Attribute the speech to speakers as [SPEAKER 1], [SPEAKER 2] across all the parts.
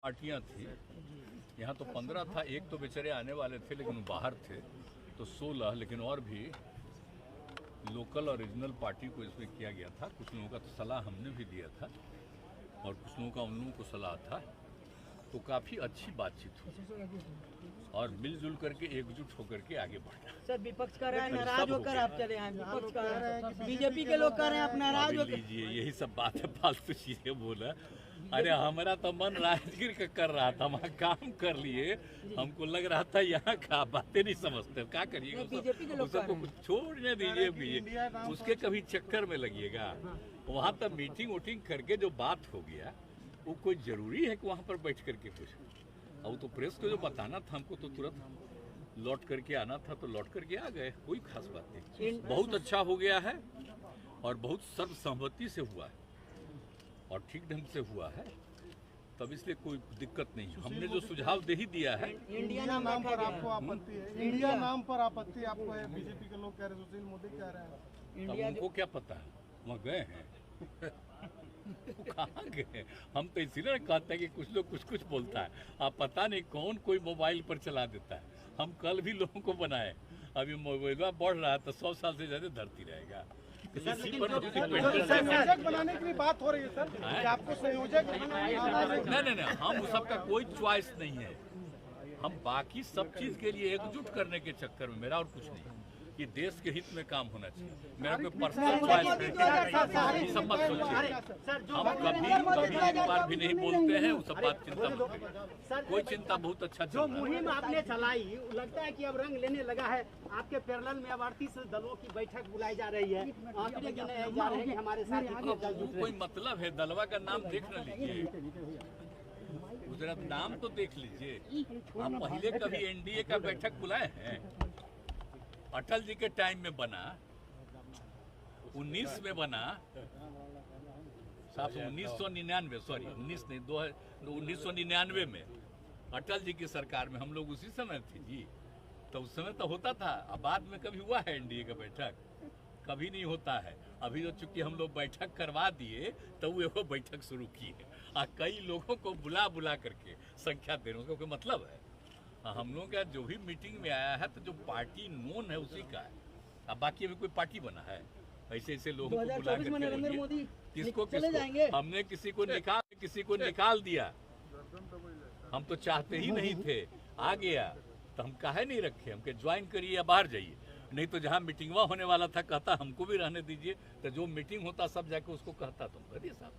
[SPEAKER 1] पार्टियां थी। यहाँ तो 15 था, एक तो बेचारे आने वाले थे लेकिन वो बाहर थे, तो 16, लेकिन और भी लोकल और रीजनल पार्टी को इसमें किया गया था। कुछ लोगों का तो सलाह हमने भी दिया था और कुछ लोगों का उन लोगों को सलाह था, तो काफ़ी अच्छी बातचीत हुई और मिलजुल करके एकजुट होकर के आगे बढ़ना।
[SPEAKER 2] सर विपक्ष कर रहा है नाराज होकर आप चले हैं, विपक्ष कर रहा है, बीजेपी के लोग कर रहे हैं आप नाराज होकर।
[SPEAKER 1] लीजिए, यही सब बातें फालतू चीजें बोला। अरे हमारा तो मन राजगीर का कर रहा था, वहाँ काम कर लिए, हमको लग रहा था यहाँ का बातें नहीं समझते, क्या करिएगा, सबको कुछ छोड़ने दीजिए, उसके कभी चक्कर में लगिएगा। वहाँ तक मीटिंग वोटिंग करके जो बात हो गया, वो कोई जरूरी है कि वहाँ पर बैठ करके कुछ, और तो प्रेस को जो बताना था हमको तो तुरंत लौट करके आना था, तो लौट करके आ गए, कोई खास बात नहीं। बहुत अच्छा हो गया है और बहुत सर्वसम्मति से हुआ है और ठीक ढंग से हुआ है, तब इसलिए कोई दिक्कत नहीं। हमने जो सुझाव दे ही दिया है।
[SPEAKER 2] इंडिया नाम पर आपको
[SPEAKER 3] आपत्ति है? इंडिया नाम पर आपत्ति आपको है? बीजेपी के लोग कह रहे हैं, सुशील मोदी कह रहे हैं।
[SPEAKER 1] अब उनको क्या पता है, वहाँ गए हैं कहाँ गए? हम तो इसीलिए कहते हैं कि कुछ लोग कुछ कुछ बोलता है, आप पता नहीं कौन कोई मोबाइल पर चला देता है। हम कल भी लोगों को बनाए, अभी मोबाइल बढ़ रहा है तो 100 साल से ज्यादा धरती रहेगा।
[SPEAKER 3] संयोजक बनाने की बात हो रही है सर, कि आपको संयोजक
[SPEAKER 1] नहीं, हम उस सबका कोई च्वाइस नहीं है। हम बाकी सब चीज के लिए एकजुट करने के चक्कर में, मेरा और कुछ नहीं, कि देश के हित में काम होना चाहिए। मेरा कोई पर्सनल च्वाइस नहीं, सब मत सोचिए। हम कभी एक बार भी नहीं बोलते हैं, वो सब बात चिंता मत करिए, कोई चिंता बहुत अच्छा
[SPEAKER 2] जो मुहिम आपने चलाई, लगता है कि अब रंग लेने लगा है। आपके पैरेलल में अब 38 दलों की बैठक बुलाई जा रही है, आंकड़े गिनाए जा रहे हैं कि हमारे साथ
[SPEAKER 1] कोई मतलब है? दलवा का नाम देख न लीजिए, गुजरात नाम तो देख लीजिए। आप पहले कभी एनडीए का बैठक बुलाए हैं? अटल जी के टाइम में बना, 19 में बना, 1999, सॉरी 19 नहीं, 1999 में अटल जी की सरकार में हम लोग उसी समय थे जी, तो उस समय तो होता था। अब बाद में कभी हुआ है एनडीए का बैठक? कभी नहीं होता है। अभी तो चूंकि हम लोग बैठक करवा दिए तो वो बैठक शुरू की है और कई लोगों को बुला बुला करके संख्या देने का कोई मतलब है? हम लोग का जो भी मीटिंग में आया है तो जो पार्टी नोन है उसी का है। अब बाकी अभी कोई पार्टी बना है? ऐसे ऐसे लोगों को बुला करके किसको हमने किसी को निकाल दिया। हम तो चाहते ही नहीं थे, आ गया तो हम काहे नहीं रखे, हम के ज्वाइन करिए या बाहर जाइए। नहीं तो जहाँ मीटिंग होने वाला था कहता हमको भी रहने दीजिए, तो जो मीटिंग होता सब जाके उसको कहता तुम करिए साहब।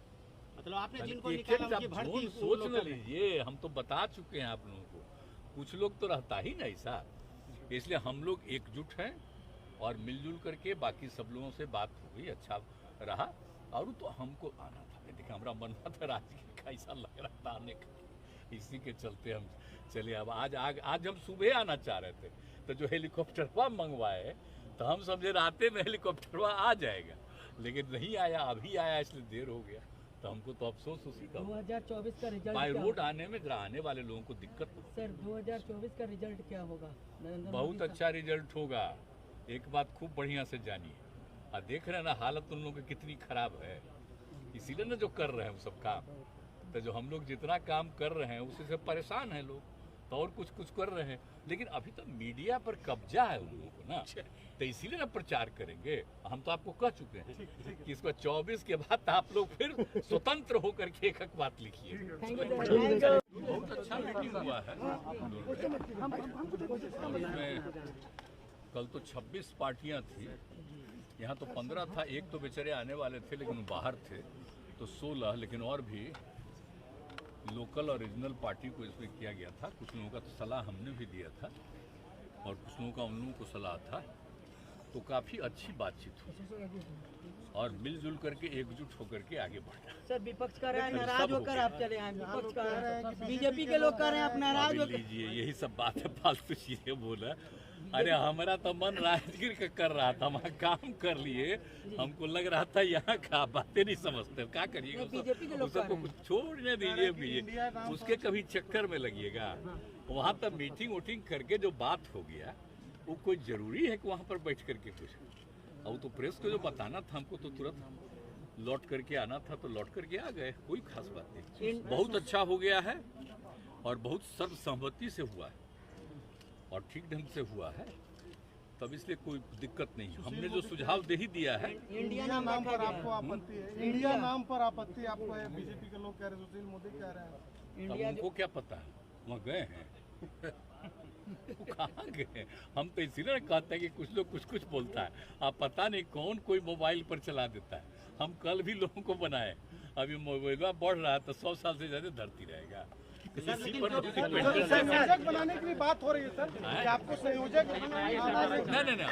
[SPEAKER 2] मतलब आपने जिनको निकाला उनकी भर्ती
[SPEAKER 1] सोच न लीजिए, हम तो बता चुके हैं आप लोगों को। कुछ लोग तो रहता ही नहीं ऐसा, इसलिए हम लोग एकजुट हैं और मिलजुल करके बाकी सब लोगों से बात हो गई, अच्छा रहा। और तो हमको आना था, देखिए हमारा मन था राजगीर का, ऐसा लग रहा था आने का, इसी के चलते हम चले। अब आज हम सुबह आना चाह रहे थे, तो जो हेलीकॉप्टरवा मंगवाए तो हम समझे राते में हेलीकॉप्टरवा आ जाएगा, लेकिन नहीं आया, अभी आया, इसलिए देर हो गया। तो हमको तो अफसोस उसी का।
[SPEAKER 2] 2024 का रिजल्ट
[SPEAKER 1] बाय रोड आने में आने वाले लोगों को दिक्कत हो।
[SPEAKER 2] सर 2024 का रिजल्ट क्या होगा?
[SPEAKER 1] बहुत अच्छा रिजल्ट होगा। एक बात खूब बढ़िया से जानिए, और देख रहे हैं ना हालत उन लोगों की कितनी खराब है, इसीलिए ना जो कर रहे हैं वो सब काम। तो जो हम लोग जितना काम कर रहे हैं उसी से परेशान हैं लोग, तो और कुछ कर रहे हैं, लेकिन अभी तो मीडिया पर कब्जा है उन लोगों को ना, तो इसीलिए ना प्रचार करेंगे। हम तो आपको कह चुके हैं कि इसको 24 के बाद आप लोग फिर स्वतंत्र होकर के एक बात लिखिए। बहुत अच्छा मीटिंग हुआ है। इसमें कल तो 26 पार्टियां थी, यहाँ तो 15 था, एक तो बेचारे आने वाले थे लेकिन वो बाहर थे, तो 16, लेकिन और भी लोकल और रीजनल पार्टी को इसमें किया गया था। कुछ लोगों का तो सलाह हमने भी दिया था और कुछ लोगों का उन लोगों को सलाह था, तो काफ़ी अच्छी बातचीत हुई और मिलजुल करके एकजुट होकर के आगे बढ़ना।
[SPEAKER 2] सर विपक्ष कर रहा है नाराज होकर आप चले हैं, विपक्ष कर रहा है, बीजेपी के लोग कर रहे हैं आप नाराज होकर।
[SPEAKER 1] लीजिए, यही सब बातें फालतू चीजें बोला। अरे हमारा तो मन राजगीर का कर रहा था, वहाँ काम कर लिए, हमको लग रहा था यहाँ का बातें नहीं समझते, क्या करिएगा, सबको कुछ छोड़ने दीजिए, उसके कभी चक्कर में लगिएगा। वहाँ तक मीटिंग वोटिंग करके जो बात हो गया, वो कोई जरूरी है कि वहाँ पर बैठ करके कुछ, और तो प्रेस को जो बताना था हमको तो तुरंत लौट करके आना था तो लौट करके आ गए, कोई खास बात नहीं। बहुत अच्छा हो गया है और बहुत सर्वसम्मति से हुआ है और ठीक ढंग से हुआ है, तब इसलिए कोई दिक्कत नहीं। हमने जो सुझाव दे ही दिया है।
[SPEAKER 3] इंडिया नाम पर आपको आपत्ति है, इंडिया नाम पर आपत्ति आपको है, बीजेपी के लोग कह रहे हैं, सुशील मोदी कह रहे हैं।
[SPEAKER 1] अब उनको क्या पता है, वहाँ गए हैं वो कहाँ गए? हम तो इसीलिए कहते हैं कि कुछ लोग कुछ कुछ बोलता है, आप पता नहीं कौन कोई मोबाइल पर चला देता है। हम कल भी लोगों को बनाए, अभी मोबाइल बढ़ रहा है तो 100 साल से ज्यादा धरती रहेगा। इसी पर
[SPEAKER 3] संयोजक बनाने की भी बात हो रही है सर, कि आपको संयोजक
[SPEAKER 1] नहीं,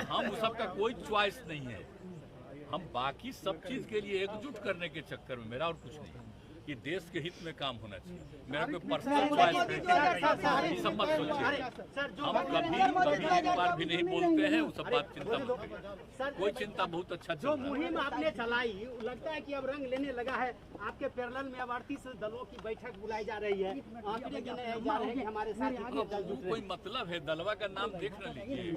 [SPEAKER 1] हम उस सबका कोई च्वाइस नहीं है। हम बाकी सब चीज के लिए एकजुट करने के चक्कर में, मेरा और कुछ नहीं, ये देश के हित में काम होना चाहिए। मेरा कोई पर्सनल च्वाइस नहीं, सब मत सोचिए। हम कभी एक बार भी नहीं बोलते हैं, वो सब बात चिंता मत करिए, कोई चिंता बहुत अच्छा
[SPEAKER 2] जो मुहिम आपने चलाई, लगता है कि अब रंग लेने लगा है। आपके पैरेलल में अब 38 दलों की बैठक बुलाई जा रही है, आंकड़े गिनाए जा रहे हैं कि हमारे साथ कितने दल जुट रहे
[SPEAKER 1] कोई मतलब है? दलवा का नाम देख न लीजिए,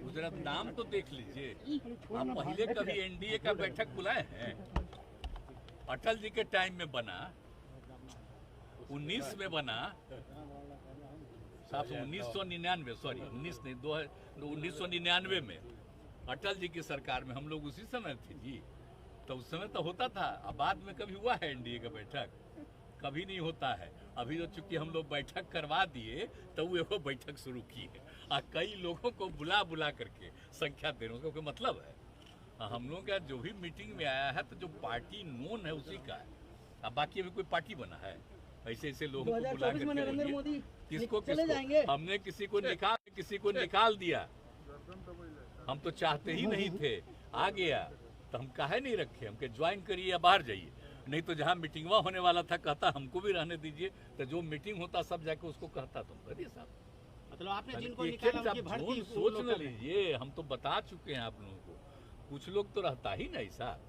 [SPEAKER 1] गुजरात नाम तो देख लीजिए। आप पहले कभी एनडीए का बैठक बुलाए हैं? अटल जी के टाइम में बना, 19 में बना, 1999 में अटल जी की सरकार में हम लोग उसी समय थे जी। तो उस समय तो होता था, अब बाद में कभी हुआ है एनडीए का बैठक? कभी नहीं होता है। अभी तो चूंकि हम लोग बैठक करवा दिए तो वो बैठक शुरू की है और कई लोगों को बुला बुला करके संख्या देने का कोई मतलब है? हम लोग का जो भी मीटिंग में आया है तो जो पार्टी नोन है उसी का है। अब बाकी अभी कोई पार्टी बना है? ऐसे ऐसे लोगों को बुला करके किसको हमने किसी को निकाल दिया। हम तो चाहते ही नहीं थे, आ गया तो हम काहे नहीं रखे, हमके ज्वाइन करिए या बाहर जाइए। नहीं तो जहाँ मीटिंगवा होने वाला था कहता हमको भी रहने दीजिए, तो जो मीटिंग होता सब जाके उसको कहता तुम करिए साहब।
[SPEAKER 2] मतलब आपने जिनको निकाला उनकी भर्ती
[SPEAKER 1] सोच न लीजिए, हम तो बता चुके हैं आप लोगों को। कुछ लोग तो रहता ही नहीं साहब,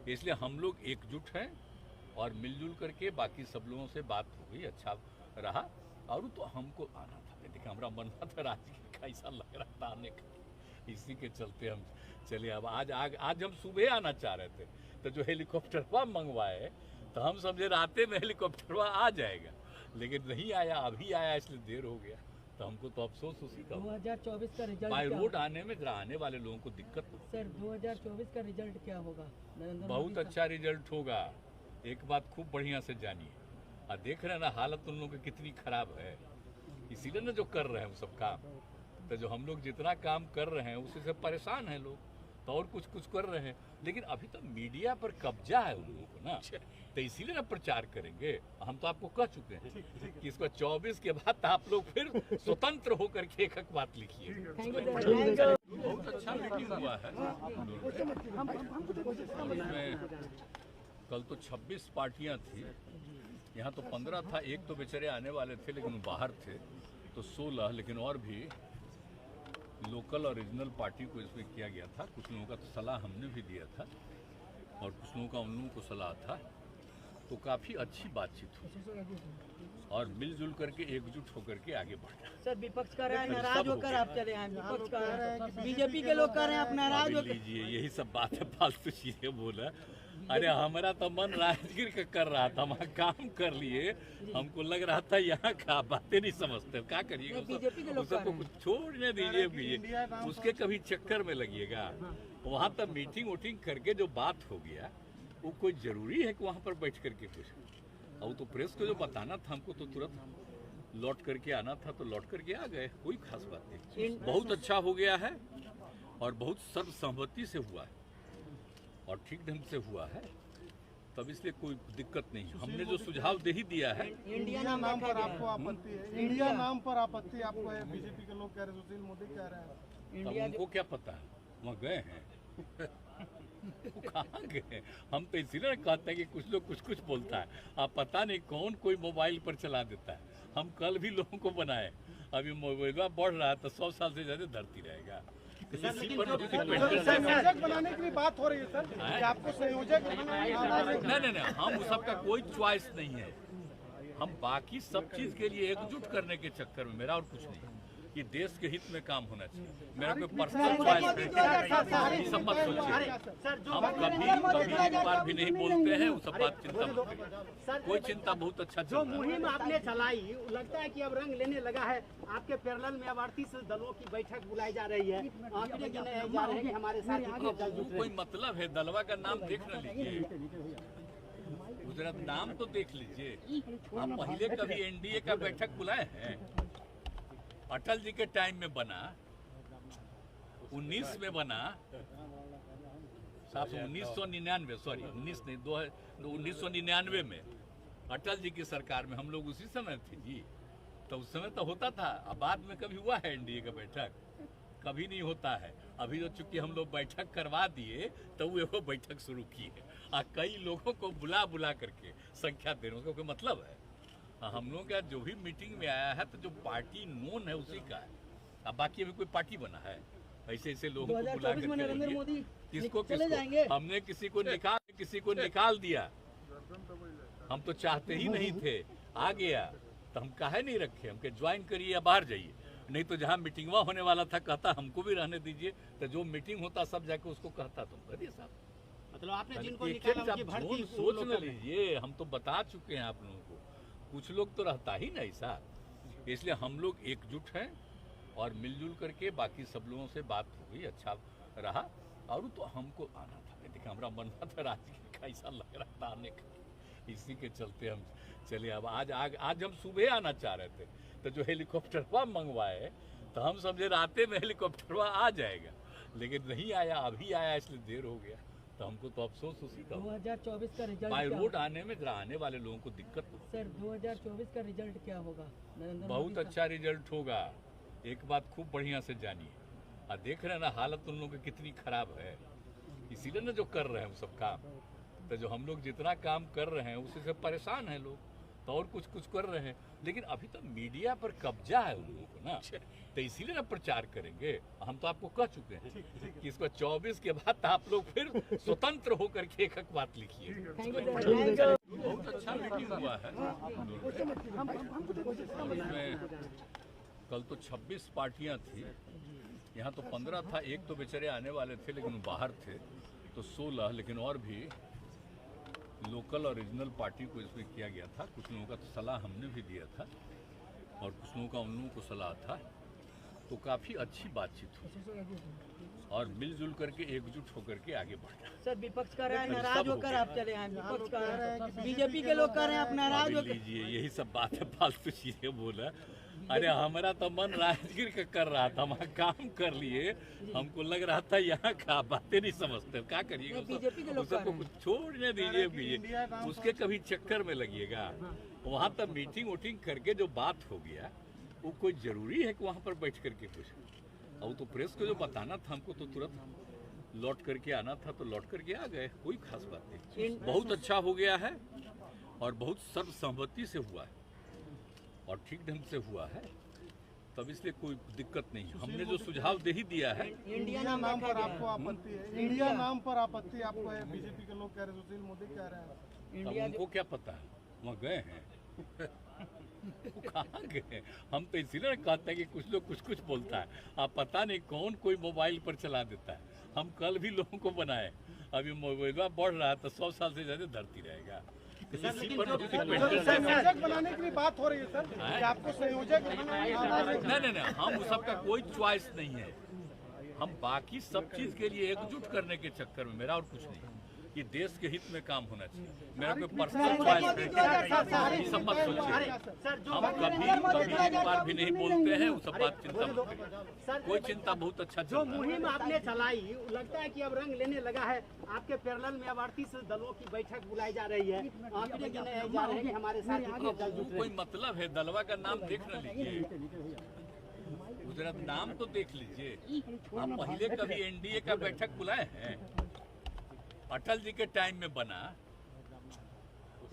[SPEAKER 1] इसलिए हम लोग एकजुट हैं और मिलजुल करके बाकी सब लोगों से बात हो गई, अच्छा रहा। और तो हमको आना था, देखिए हमारा मन था राजगीर का, ऐसा लग रहा था आने का, इसी के चलते हम चले। अब आज हम सुबह आना चाह रहे थे, तो जो हेलीकॉप्टरवा मंगवाए तो हम समझे राते में हेलीकॉप्टरवा आ जाएगा, लेकिन नहीं आया, अभी आया, इसलिए देर हो गया। तो हमको तो अफसोस उसी का।
[SPEAKER 4] 2024 का रिजल्ट
[SPEAKER 1] बाय रोड आने में जरा आने वाले लोगों को दिक्कत हो।
[SPEAKER 4] सर 2024 का रिजल्ट क्या होगा?
[SPEAKER 1] बहुत अच्छा रिजल्ट होगा। एक बात खूब बढ़िया से जानिए, और देख रहे हैं ना हालत उन लोगों की कितनी खराब है, इसीलिए ना जो कर रहे हैं वो सब काम। तो जो हम लोग जितना काम कर रहे हैं उसी से परेशान हैं लोग, तो और कुछ कर रहे हैं, लेकिन अभी तो मीडिया पर कब्जा है उन लोगों को ना, तो इसीलिए ना प्रचार करेंगे। हम तो आपको कह चुके हैं कि इसको 24 के बाद आप लोग फिर स्वतंत्र होकर के एक बात लिखिए। बहुत अच्छा मीटिंग हुआ है। इसमें कल तो 26 पार्टियां थी, यहाँ तो 15 था, एक तो बेचारे आने वाले थे लेकिन बाहर थे, तो 16, लेकिन और भी लोकल और रीजनल पार्टी को इसमें किया गया था। कुछ लोगों का तो सलाह हमने भी दिया था और कुछ लोगों का उन लोगों को सलाह था, तो काफ़ी अच्छी बातचीत हुई और मिलजुल करके एकजुट होकर के आगे बढ़ा।
[SPEAKER 4] सर विपक्ष कर रहा है नाराज होकर आप चले हैं, विपक्ष कर रहा है, बीजेपी के लोग कर रहे हैं आप नाराज होकर।
[SPEAKER 1] लीजिए यही सब बातें फालतू चीजें बोला। अरे हमारा तो मन राजगीर का कर रहा था, वहाँ काम कर लिए, हमको लग रहा था यहाँ का बातें नहीं समझते, क्या करिएगा? सबको कुछ छोड़ने दीजिए, उसके कभी चक्कर में लगिएगा। वहाँ तक मीटिंग वोटिंग करके जो बात हो गया वो कोई जरूरी है कि वहाँ पर बैठ करके कुछ, और तो प्रेस को जो बताना था हमको तो तुरंत लौट करके आना था तो लौट करके आ गए, कोई खास बात नहीं। बहुत अच्छा हो गया है और बहुत सर्वसम्मति से हुआ है और ठीक ढंग से हुआ है, तब इसलिए कोई दिक्कत नहीं। हमने जो सुझाव दे ही दिया है।
[SPEAKER 3] इंडिया नाम पर आपको आपत्ति है, इंडिया नाम पर आपत्ति आपको है, बीजेपी के लोग कह रहे हैं, सुशील मोदी कह रहे हैं।
[SPEAKER 1] अब उनको क्या पता है, वहाँ गए हैं वो कहाँ गए? हम तो इसीलिए कहते हैं कि कुछ लोग कुछ बोलता है, आप पता नहीं कौन कोई मोबाइल पर चला देता है। हम कल भी लोगों को बनाए, अभी मोबाइल बढ़ रहा है तो 100 साल से ज्यादा धरती रहेगा।
[SPEAKER 3] संयोजक बनाने की भी बात हो रही है सर, कि आपको संयोजक
[SPEAKER 1] नहीं, हम उस सबका कोई च्वाइस नहीं है। हम बाकी सब चीज के लिए एकजुट करने के चक्कर में, मेरा और कुछ नहीं, कि देश के हित में काम होना चाहिए। मेरा कोई पर्सनल चॉइस नहीं, सब मत सोचिए। हम कभी बार भी नहीं बोलते हैं, वो सब बात चिंता मत करिए, कोई चिंता बहुत अच्छा
[SPEAKER 2] जो मुहिम आपने चलाई लगता है कि अब रंग लेने लगा है। आपके पैरेलल में अब 38 दलों की बैठक बुलाई जा रही है, आंकड़े गिनाए जा रहे हैं कि हमारे साथ कितने दल जुट रहे
[SPEAKER 1] कोई मतलब है? दलवा का नाम देख न लीजिए, गुजरात नाम तो देख लीजिए। आप पहले कभी एनडीए का बैठक बुलाए हैं? अटल जी के टाइम में बना, 19 में बना, 1999 सॉरी 19 नहीं 1999 में अटल जी की सरकार में हम लोग उसी समय थे जी। तो उस समय तो होता था, अब बाद में कभी हुआ है एनडीए का बैठक? कभी नहीं होता है। अभी तो चूंकि हम लोग बैठक करवा दिए तो वो बैठक शुरू की है, और कई लोगों को बुला बुला करके संख्या देने का कोई मतलब है? हम लोग का जो भी मीटिंग में आया है तो जो पार्टी नोन है उसी का है। अब बाकी अभी कोई पार्टी बना है? ऐसे ऐसे लोगों को बुला करके
[SPEAKER 4] नरेंद्र मोदी
[SPEAKER 1] किसको
[SPEAKER 4] चले जाएंगे।
[SPEAKER 1] हमने किसी को निकाल दिया। हम तो चाहते ही नहीं थे, आ गया तो हम काहे नहीं रखे? हमके ज्वाइन करिए या बाहर जाइए। नहीं तो जहाँ मीटिंगवा होने वाला था कहता हमको भी रहने दीजिए, तो जो मीटिंग होता सब जाके उसको कहता तुम करिए साहब।
[SPEAKER 2] मतलब आपने जिनको निकाला उनकी भर्ती
[SPEAKER 1] सोच न लीजिए, हम तो बता चुके हैं आप लोगों को। कुछ लोग तो रहता ही नहीं साहब, इसलिए हम लोग एकजुट हैं और मिलजुल करके बाकी सब लोगों से बात हो गई, अच्छा रहा। और तो हमको आना था, देखिए हमारा मन था राजगीर का, ऐसा लग रहा था आने का, इसी के चलते हम चले। अब आज हम सुबह आना चाह रहे थे, तो जो हेलीकॉप्टरवा मंगवाए तो हम समझे राते में हेलीकॉप्टरवा आ जाएगा, लेकिन नहीं आया, अभी आया, इसलिए देर हो गया। तो हमको तो अफसोस उसी का।
[SPEAKER 4] 2024 का रिजल्ट
[SPEAKER 1] बाय रोड आने में जरा आने वाले लोगों को दिक्कत हो।
[SPEAKER 4] सर 2024 का रिजल्ट क्या होगा? नरेंद्र
[SPEAKER 1] बहुत
[SPEAKER 4] मोदी का?
[SPEAKER 1] अच्छा रिजल्ट होगा। एक बात खूब बढ़िया से जानिए, और देख रहे हैं ना हालत उन लोगों की कितनी खराब है, इसीलिए ना जो कर रहे हैं वो सब काम। तो जो हम लोग जितना काम कर रहे हैं उसी से परेशान हैं लोग, तो और कुछ कर रहे हैं, लेकिन अभी तो मीडिया पर कब्जा है उन लोगों को ना, तो इसीलिए ना प्रचार करेंगे। हम तो आपको कह चुके हैं कि इसको 24 के बाद आप लोग फिर स्वतंत्र होकर के एक बात लिखिए। बहुत अच्छा मीटिंग हुआ है। इसमें कल तो 26 पार्टियां थी, यहाँ तो 15 था, एक तो बेचारे आने वाले थे लेकिन बाहर थे, तो 16, लेकिन और भी लोकल और रीजनल पार्टी को इसमें किया गया था। कुछ लोगों का तो सलाह हमने भी दिया था और कुछ लोगों का उन लोगों को सलाह था, तो काफ़ी अच्छी बातचीत हुई और मिलजुल करके एकजुट होकर के आगे बढ़ा।
[SPEAKER 4] सर विपक्ष कर रहा है नाराज होकर आप चले हैं, विपक्ष कर रहा है, बीजेपी के लोग कर रहे हैं आप नाराज होकर।
[SPEAKER 1] लीजिए यही सब बातें फालतू चीजें बोला। अरे हमारा तो मन राजगीर का कर रहा था, वहाँ काम कर लिए, हमको लग रहा था यहाँ का बातें नहीं समझते, क्या करिएगा?
[SPEAKER 4] बीजेपी के लोग
[SPEAKER 1] सबको कुछ छोड़ने दीजिए, उसके कभी चक्कर में लगिएगा। वहाँ तक मीटिंग वोटिंग करके जो बात हो गया, वो कोई जरूरी है कि वहाँ पर बैठ करके कुछ, और तो प्रेस को जो बताना था हमको तो तुरंत लौट करके आना था, तो लौट करके आ गए, कोई खास बात नहीं। बहुत अच्छा हो गया है और बहुत सर्वसम्मति से हुआ है और ठीक ढंग से हुआ है, तब इसलिए कोई दिक्कत नहीं। हमने जो सुझाव दे ही दिया है।
[SPEAKER 4] इंडिया
[SPEAKER 3] नाम पर आपको आपत्ति है? इंडिया नाम पर आपत्ति आपको है? बीजेपी के लोग कह रहे हैं, सुशील मोदी कह रहे हैं।
[SPEAKER 1] अब उनको क्या पता है, वहाँ गए हैं वो कहाँ गए? हम तो इसीलिए कहते हैं कि कुछ लोग कुछ बोलता है, आप पता नहीं कौन कोई मोबाइल पर चला देता है। हम कल भी लोगों को बनाए, अभी मोबाइल बढ़ रहा है तो 100 साल से ज्यादा धरती रहेगा।
[SPEAKER 3] संयोजक बनाने की बात हो रही है सर, कि आपको संयोजक
[SPEAKER 1] नहीं, हम उस सबका कोई चॉइस नहीं है। हम बाकी सब चीज के लिए एकजुट करने के चक्कर में, मेरा और कुछ नहीं, कि देश के हित में काम होना चाहिए। मेरा कोई पर्सनल चॉइस नहीं, सब मत सोचिए। हम कभी बार भी नहीं बोलते हैं, वो सब बात चिंता मत करिए, कोई चिंता बहुत अच्छा
[SPEAKER 2] जो मुहिम आपने चलाई लगता है कि अब रंग लेने लगा है। आपके पैरेलल में अब 38 दलों की बैठक बुलाई जा रही है, आंकड़े गिनाए जा रहे हैं कि हमारे साथ कितने दल जुट रहे हैं।
[SPEAKER 1] कोई मतलब है? दलवा का नाम देख न लीजिए, गुजरात नाम तो देख लीजिए। आप पहले कभी एनडीए का बैठक बुलाए हैं? अटल जी के टाइम में बना,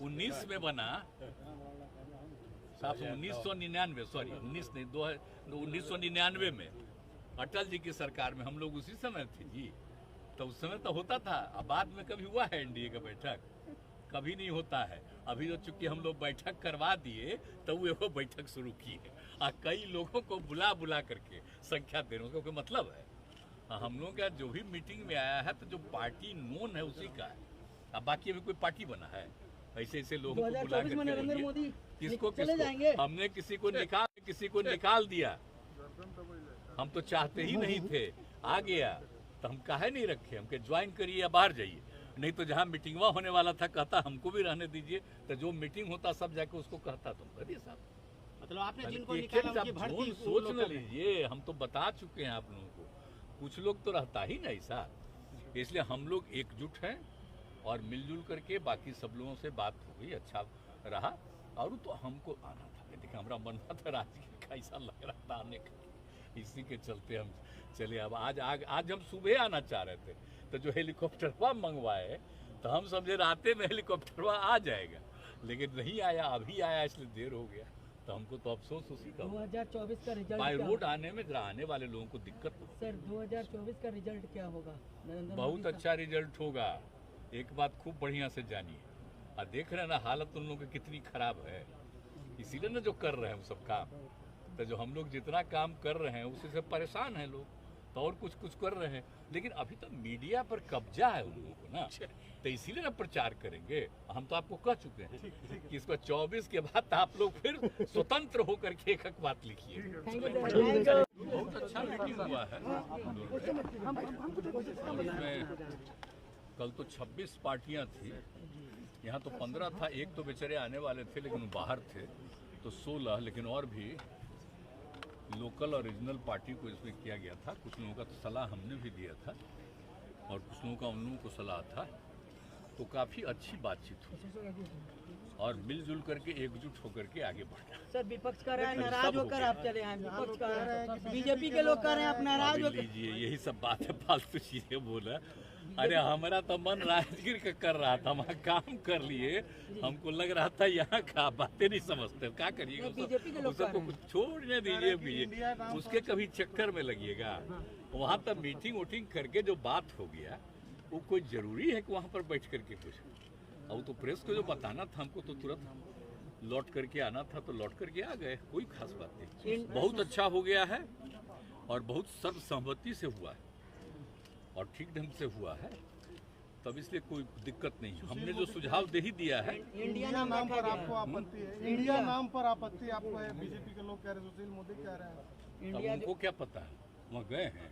[SPEAKER 1] 19 में बना, 1999 सॉरी 19 नहीं 1999 में अटल जी की सरकार में हम लोग उसी समय थे जी। तो उस समय तो होता था, अब बाद में कभी हुआ है एनडीए का बैठक? कभी नहीं होता है। अभी तो चूंकि हम लोग बैठक करवा दिए तो वो बैठक शुरू की है और कई लोगों को बुला बुला करके संख्या देने का कोई मतलब है। हम लोग का जो भी मीटिंग में आया है तो जो पार्टी नोन है उसी का है। अब बाकी अभी कोई पार्टी बना है? ऐसे ऐसे लोगों को बुला
[SPEAKER 4] 2024 में नरेंद्र मोदी
[SPEAKER 1] करके किसको
[SPEAKER 4] चले जाएंगे।
[SPEAKER 1] हमने किसी को निकाल दिया। हम तो चाहते ही नहीं थे, आ गया तो हम काहे नहीं रखे, हम के ज्वाइन करिए या बाहर जाइए। नहीं तो जहाँ मीटिंगवा होने वाला था कहता हमको भी रहने दीजिए, तो जो मीटिंग होता सब जाके उसको कहता तुम करिए साहब।
[SPEAKER 2] मतलब आपने जिनको
[SPEAKER 1] एक
[SPEAKER 2] निकाला
[SPEAKER 1] एक
[SPEAKER 2] उनकी
[SPEAKER 1] आप
[SPEAKER 2] भर्ती
[SPEAKER 1] झोल
[SPEAKER 2] उन
[SPEAKER 1] सोच
[SPEAKER 2] लोगों
[SPEAKER 1] न
[SPEAKER 2] में।
[SPEAKER 1] लीजिए, हम तो बता चुके हैं आप लोगों को। कुछ लोग तो रहता ही नहीं ऐसा, इसलिए हम लोग एकजुट हैं और मिलजुल करके बाकी सब लोगों से बात हो गई, अच्छा रहा। और तो हमको आना था, देखिए हमारा मन था राजगीर का, ऐसा लग रहा था आने का, इसी के चलते हम चले। अब आज हम सुबह आना चाह रहे थे, तो जो हेलीकॉप्टरवा मंगवाए तो हम समझे राते में हेलीकॉप्टरवा आ जाएगा, लेकिन नहीं आया, अभी आया, इसलिए देर हो गया। तो हमको तो अफसोस उसी का।
[SPEAKER 4] 2024 का रिजल्ट
[SPEAKER 1] बाय
[SPEAKER 4] क्या
[SPEAKER 1] रोड
[SPEAKER 4] होगा?
[SPEAKER 1] आने में आने वाले लोगों को दिक्कत हो।
[SPEAKER 4] सर 2024 का रिजल्ट क्या होगा? नरेंद्र
[SPEAKER 1] बहुत
[SPEAKER 4] मोदी का?
[SPEAKER 1] अच्छा रिजल्ट होगा। एक बात खूब बढ़िया से जानिए, और देख रहे हैं ना हालत उन लोगों की कितनी खराब है, इसीलिए ना जो कर रहे हैं हम सब काम। तो जो हम लोग जितना काम कर रहे हैं उसी से परेशान हैं लोग, तो और कुछ कर रहे हैं, लेकिन अभी तो मीडिया पर कब्जा है उन लोगों को ना, तो इसीलिए ना प्रचार करेंगे। हम तो आपको कह चुके हैं कि इसको 24 के बाद आप लोग फिर स्वतंत्र होकर के एक एक बात लिखिए। बहुत अच्छा मीटिंग हुआ है। इसमें कल तो 26 पार्टियां थी, यहाँ तो 15 था, एक तो बेचारे आने वाले थे लेकिन बाहर थे, तो 16, लेकिन और भी लोकल और रीजनल पार्टी को इसमें किया गया था। कुछ लोगों का तो सलाह हमने भी दिया था और कुछ लोगों का उन लोगों को सलाह था, तो काफ़ी अच्छी बातचीत हुई और मिलजुल करके एकजुट होकर के आगे बढ़ा।
[SPEAKER 4] सर विपक्ष कर रहा है नाराज होकर आप चले हैं, विपक्ष कर रहा है, बीजेपी के लोग कर रहे हैं आप नाराज होकर।
[SPEAKER 1] लीजिए, यही सब बातें फालतू चीजें बोला। अरे हमारा तो मन राजगीर का कर रहा था, वहाँ काम कर लिए, हमको लग रहा था यहाँ का बातें नहीं समझते, क्या करिएगा।
[SPEAKER 4] बीजेपी के लोग
[SPEAKER 1] उस सबको कुछ छोड़ने दीजिए, उसके कभी चक्कर में लगिएगा। वहाँ तक मीटिंग वोटिंग करके जो बात हो गया, वो कोई जरूरी है कि वहाँ पर बैठ करके कुछ, और तो प्रेस को जो बताना था हमको तो तुरंत लौट करके आना था, तो लौट करके आ गए, कोई खास बात नहीं। बहुत अच्छा हो गया है और बहुत सर्वसम्मति से हुआ है और ठीक ढंग से हुआ है, तब इसलिए कोई दिक्कत नहीं। हमने जो सुझाव दे ही दिया है।
[SPEAKER 4] इंडिया
[SPEAKER 3] नाम
[SPEAKER 4] नाम
[SPEAKER 3] पर आपको आपत्ति है, इंडिया नाम पर आपत्ति आपको है, बीजेपी के लोग कह रहे हैं, सुशील मोदी कह रहे हैं।
[SPEAKER 1] अब उनको क्या पता है, वहाँ गए हैं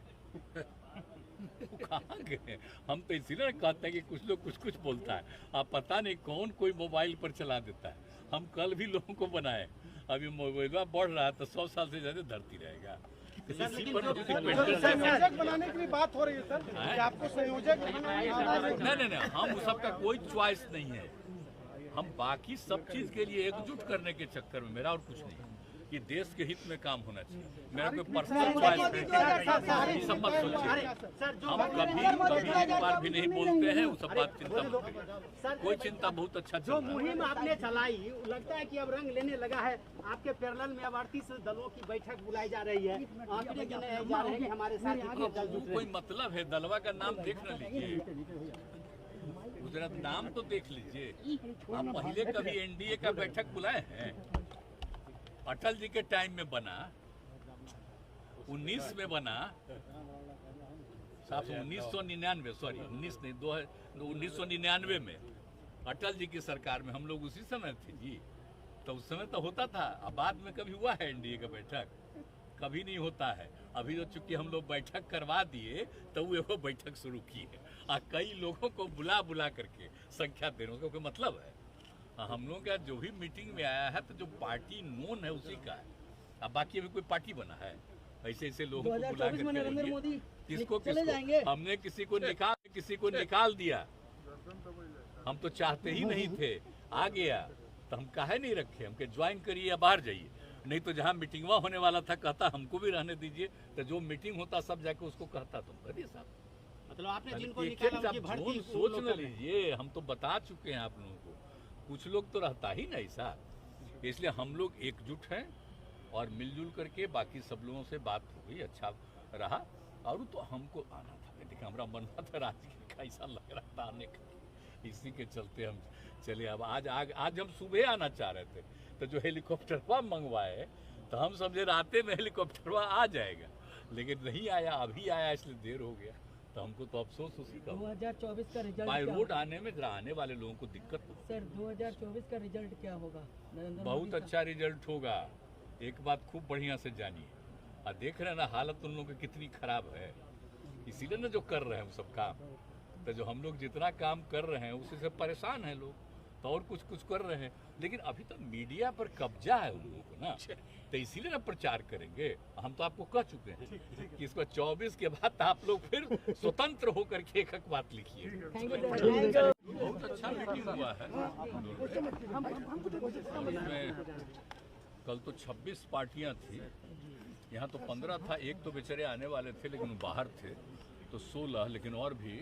[SPEAKER 1] वो कहाँ गए? हम तो इसीलिए कहते हैं कि कुछ लोग कुछ बोलता है, आप पता नहीं कौन कोई मोबाइल पर चला देता है। हम कल भी लोगों को बनाए, अभी मोबाइल बढ़ रहा है तो 100 साल से ज्यादा धरती रहेगा। इसी पर
[SPEAKER 3] संयोजक बनाने की भी बात हो रही है सर, कि आपको संयोजक
[SPEAKER 1] नहीं, हम उस सबका कोई च्वाइस नहीं है। हम बाकी सब चीज के लिए एकजुट करने के चक्कर में, मेरा और कुछ नहीं, कि देश के हित में काम होना चाहिए। मेरा कोई पर्सनल च्वाइस नहीं, सब मत सोचिए। हम कभी बार भी नहीं बोलते हैं, वो सब बात चिंता मत करिए, कोई चिंता, बहुत अच्छा
[SPEAKER 2] जो मुहिम आपने चलाई, लगता है कि अब रंग लेने लगा है। आपके पैरेलल में अब 38 दलों की बैठक बुलाई जा रही है, आंकड़े गिने जा रहे हैं कि हमारे साथ कितने दल जुट रहे
[SPEAKER 1] कोई
[SPEAKER 2] हैं।
[SPEAKER 1] मतलब है? दलवा का नाम देख न लीजिए, गुजरात नाम तो देख लीजिए। आप पहले कभी एनडीए का बैठक बुलाए हैं? अटल जी के टाइम में बना, 19 में बना, 1999, सॉरी 19 नहीं, 1999 में अटल जी की सरकार में हम लोग उसी समय थे जी, तो उस समय तो होता था। अब बाद में कभी हुआ है एनडीए का बैठक? कभी नहीं होता है। अभी तो चूंकि हम लोग बैठक करवा दिए तो वो बैठक शुरू की है और कई लोगों को बुला बुला करके संख्या देने का कोई मतलब है। हम लोग का जो भी मीटिंग में आया है तो जो पार्टी नोन है उसी का है। अब बाकी अभी कोई पार्टी बना है? ऐसे ऐसे लोगों को बुला
[SPEAKER 4] 2024 में नरेंद्र मोदी
[SPEAKER 1] किसको
[SPEAKER 4] चले जाएंगे।
[SPEAKER 1] हमने किसी को निकाल दिया। हम तो चाहते ही नहीं थे, आ गया तो हम काहे नहीं रखे, हम के ज्वाइन करिए या बाहर जाइए। नहीं तो जहाँ मीटिंगवा होने वाला था कहता हमको भी रहने दीजिए, तो जो मीटिंग होता सब जाके उसको कहता तुम करिए साहब।
[SPEAKER 2] मतलब आपने जिनको
[SPEAKER 1] एक
[SPEAKER 2] निकाला
[SPEAKER 1] आप
[SPEAKER 2] उनकी भर्ती
[SPEAKER 1] झोल
[SPEAKER 2] उन
[SPEAKER 1] सोच
[SPEAKER 2] लोगों
[SPEAKER 1] न
[SPEAKER 2] में।
[SPEAKER 1] लीजिए, हम तो बता चुके हैं आप लोगों को। कुछ लोग तो रहता ही नहीं ऐसा, इसलिए हम लोग एकजुट हैं और मिलजुल करके बाकी सब लोगों से बात हो गई, अच्छा रहा। और तो हमको आना था, देखिए हमारा मन था राजगीर का, ऐसा लग रहा था आने का, इसी के चलते हम चलिए अब आज हम सुबह आना चाह रहे थे, तो जो हेलीकॉप्टरवा मंगवाए तो हम समझे राते में हेलीकॉप्टरवा आ जाएगा, लेकिन नहीं आया, अभी आया, इसलिए देर हो गया। तो हमको तो अफसोस उसी का
[SPEAKER 4] 2024 का रिजल्ट
[SPEAKER 1] बाय
[SPEAKER 4] क्या
[SPEAKER 1] रोड
[SPEAKER 4] होगा?
[SPEAKER 1] आने में जरा आने वाले लोगों को दिक्कत हो।
[SPEAKER 4] सर 2024 का रिजल्ट क्या होगा? नरेंद्र
[SPEAKER 1] बहुत
[SPEAKER 4] मोदी का?
[SPEAKER 1] अच्छा रिजल्ट होगा। एक बात खूब बढ़िया से जानिए, और देख रहे हैं ना हालत उन लोगों की कितनी खराब है, इसीलिए ना जो कर रहे हैं वो सब काम। तो जो हम लोग जितना काम कर रहे हैं उसी से परेशान हैं लोग, तो और कुछ कर रहे हैं, लेकिन अभी तो मीडिया पर कब्जा है उन लोगों को ना, तो इसीलिए ना प्रचार करेंगे। हम तो आपको कह चुके हैं कि इसको 24 के बाद आप लोग फिर स्वतंत्र होकर के एक बात लिखिए। बहुत अच्छा मीटिंग हुआ है। इसमें कल तो 26 पार्टियां थी, यहाँ तो 15 था, एक तो बेचारे आने वाले थे लेकिन वो बाहर थे, तो 16, लेकिन और भी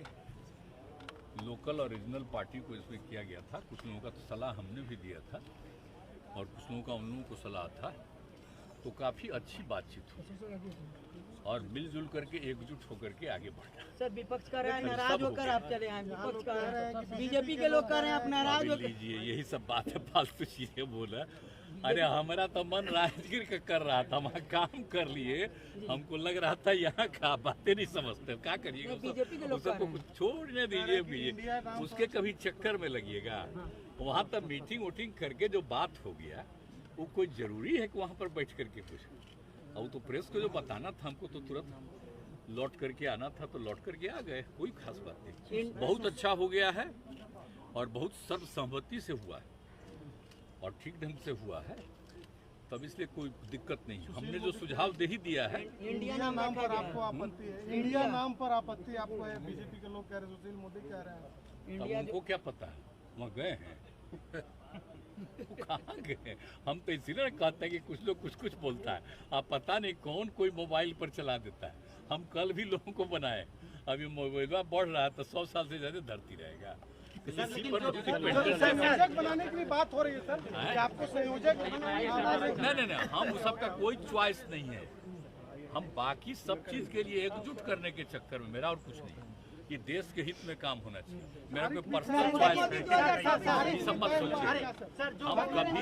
[SPEAKER 1] लोकल और रीजनल पार्टी को इसमें किया गया था। कुछ लोगों का तो सलाह हमने भी दिया था और कुछ लोगों का उन लोगों को सलाह था, तो काफ़ी अच्छी बातचीत हुई और मिलजुल करके एकजुट होकर के आगे बढ़ा।
[SPEAKER 4] सर विपक्ष कर रहा है नाराज होकर आप चले हैं, विपक्ष कर रहा है, बीजेपी के लोग कर रहे हैं आप नाराज होकर।
[SPEAKER 1] लीजिए यही सब बातें फालतू चीजें बोला। अरे हमारा तो मन राजगीर का कर रहा था, वहाँ काम कर लिए, हमको लग रहा था यहाँ का बातें नहीं समझते, क्या करिएगा।
[SPEAKER 4] बीजेपी के लोग
[SPEAKER 1] उस सबको कुछ छोड़ने दीजिए, उसके कभी चक्कर में लगिएगा। वहाँ तक मीटिंग वोटिंग करके जो बात हो गया, वो कोई जरूरी है कि वहाँ पर बैठ करके कुछ, और तो प्रेस को जो बताना था हमको तो तुरंत लौट करके आना था, तो लौट करके आ गए, कोई खास बात नहीं। बहुत अच्छा हो गया है और बहुत सर्वसम्मति से हुआ है और ठीक ढंग से हुआ है, तब इसलिए कोई दिक्कत नहीं। हमने जो सुझाव दे ही दिया है।
[SPEAKER 4] इंडिया
[SPEAKER 3] नाम पर आपको आपत्ति है, इंडिया नाम पर आपत्ति आपको है, बीजेपी के लोग कह रहे हैं, सुशील मोदी कह रहे हैं।
[SPEAKER 1] अब उनको क्या पता है, वहाँ गए हैं वो कहाँ गए? हम तो इसीलिए कहते हैं कि कुछ लोग कुछ बोलता है, आप पता नहीं कौन कोई मोबाइल पर चला देता है। हम कल भी लोगों को बनाए, अभी मोबाइल बढ़ रहा है तो 100 साल से ज्यादा धरती रहेगा।
[SPEAKER 3] संयोजक बनाने की भी बात हो रही है सर, कि आपको संयोजक
[SPEAKER 1] नहीं, हम उस सबका कोई च्वाइस नहीं है। हम बाकी सब चीज के लिए एकजुट करने के चक्कर में, मेरा और कुछ नहीं, ये देश के हित में काम होना चाहिए। मेरा कोई पर्सनल च्वाइस नहीं, सब मत सोचिए। हम कभी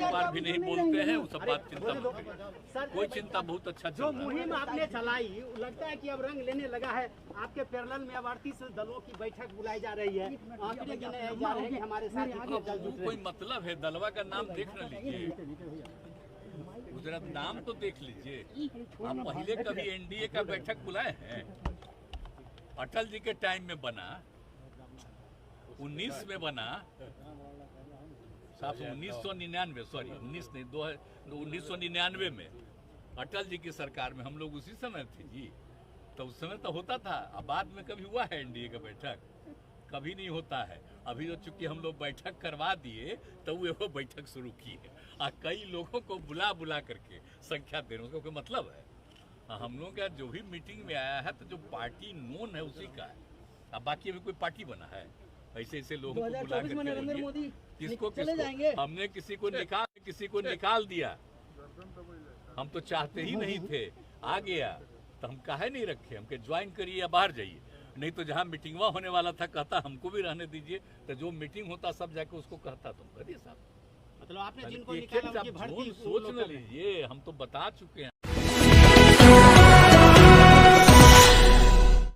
[SPEAKER 1] बार भी नहीं बोलते हैं, वो सब बात चिंता मत करिए, कोई चिंता बहुत अच्छा
[SPEAKER 2] जो मुहिम आपने चलाई, लगता है कि अब रंग लेने लगा है। आपके पैरेलल में अब 38 दलों की बैठक बुलाई जा रही है, आंकड़े गिने जा रहे हैं कि हमारे साथ कितने दल जुट रहे
[SPEAKER 1] कोई
[SPEAKER 2] हैं।
[SPEAKER 1] मतलब है? दलवा का नाम देख न लीजिए, गुजरात नाम तो देख लीजिए। आप पहले कभी एनडीए का बैठक बुलाए हैं? अटल जी के टाइम में बना, 19 में बना, 1999, सॉरी 19 नहीं, 1999 में अटल जी की सरकार में हम लोग उसी समय थे जी, तो उस समय तो होता था। अब बाद में कभी हुआ है एनडीए का बैठक? कभी नहीं होता है। अभी तो चूंकि हम लोग बैठक करवा दिए तो वो बैठक शुरू की है, और कई लोगों को बुला करके संख्या देने, उसका कोई मतलब है? हम लोग का जो भी मीटिंग में आया है तो जो पार्टी नोन है उसी का है, अब बाकी अभी कोई पार्टी बना है? ऐसे लोगों को बुला
[SPEAKER 4] 2024 में नरेंद्र मोदी
[SPEAKER 1] किसको
[SPEAKER 4] चले जाएंगे।
[SPEAKER 1] हमने किसी को निकाल दिया। हम तो चाहते ही नहीं थे, आ गया तो हम काहे नहीं रखे, हमके ज्वाइन करिए या बाहर जाइए। नहीं तो जहाँ मीटिंगवा होने वाला था कहता हमको भी रहने दीजिए, तो जो मीटिंग होता सब जाके उसको कहता तुम करिए साहब।
[SPEAKER 2] मतलब आपने जिनको
[SPEAKER 1] एक
[SPEAKER 2] निकाला
[SPEAKER 1] एक
[SPEAKER 2] उनकी
[SPEAKER 1] आप
[SPEAKER 2] भर्ती
[SPEAKER 1] सोच न लीजिए, हम तो बता चुके हैं।